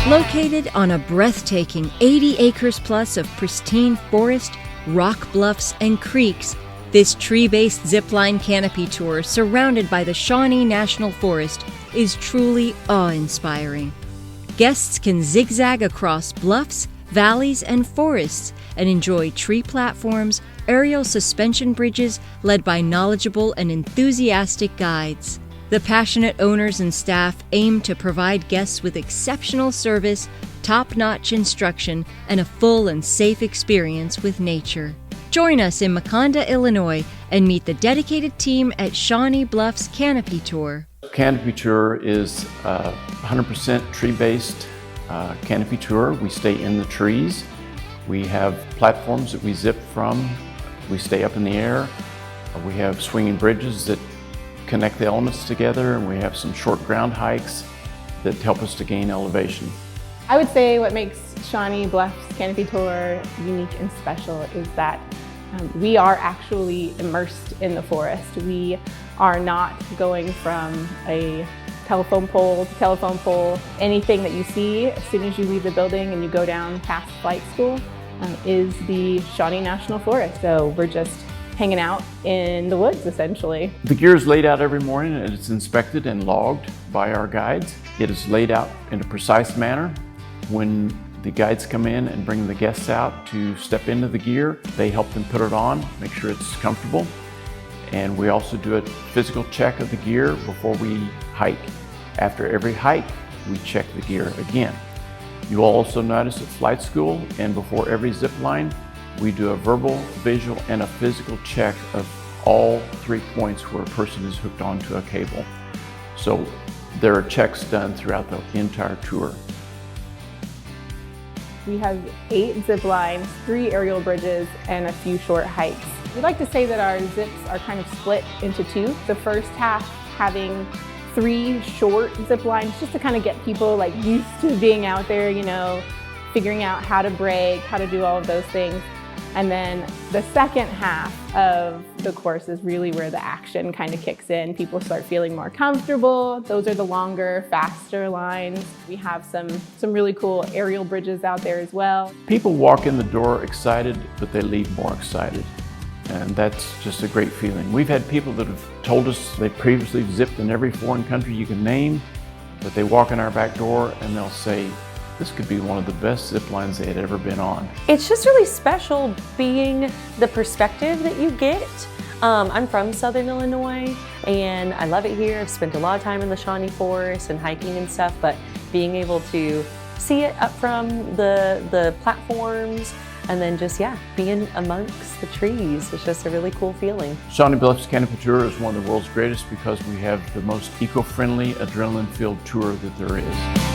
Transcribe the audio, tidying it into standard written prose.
Located on a breathtaking 80 acres plus of pristine forest, rock bluffs, and creeks, this tree-based zipline canopy tour surrounded by the Shawnee National Forest is truly awe-inspiring. Guests can zigzag across bluffs, valleys, and forests and enjoy tree platforms, aerial suspension bridges led by knowledgeable and enthusiastic guides. The passionate owners and staff aim to provide guests with exceptional service, top-notch instruction, and a full and safe experience with nature. Join us in Maconda, Illinois, and meet the dedicated team at Shawnee Bluffs Canopy Tour. Canopy Tour is a 100% tree-based canopy tour. We stay in the trees. We have platforms that we zip from. We stay up in the air. We have swinging bridges that connect the elements together, and we have some short ground hikes that help us to gain elevation. I would say what makes Shawnee Bluffs Canopy Tour unique and special is that we are actually immersed in the forest. We are not going from a telephone pole to telephone pole. Anything that you see as soon as you leave the building and you go down past flight school is the Shawnee National Forest. So we're just hanging out in the woods, essentially. The gear is laid out every morning and it's inspected and logged by our guides. It is laid out in a precise manner. When the guides come in and bring the guests out to step into the gear, they help them put it on, make sure it's comfortable. And we also do a physical check of the gear before we hike. After every hike, we check the gear again. You will also notice at flight school and before every zip line, we do a verbal, visual, and a physical check of all 3 points where a person is hooked onto a cable. So there are checks done throughout the entire tour. We have 8 zip lines, 3 aerial bridges, and a few short hikes. We like to say that our zips are kind of split into 2. The first half having 3 short zip lines just to kind of get people used to being out there, figuring out how to brake, how to do all of those things. And then the second half of the course is really where the action kind of kicks in. People start feeling more comfortable. Those are the longer, faster lines. We have some really cool aerial bridges out there as well. People walk in the door excited, but they leave more excited. And that's just a great feeling. We've had people that have told us they previously zipped in every foreign country you can name, but they walk in our back door and they'll say, this could be one of the best zip lines they had ever been on. It's just really special being the perspective that you get. I'm from Southern Illinois and I love it here. I've spent a lot of time in the Shawnee Forest and hiking and stuff, but being able to see it up from the platforms and then just, being amongst the trees, it's just a really cool feeling. Shawnee Bluffs Canopy Tour is one of the world's greatest because we have the most eco-friendly, adrenaline-filled tour that there is.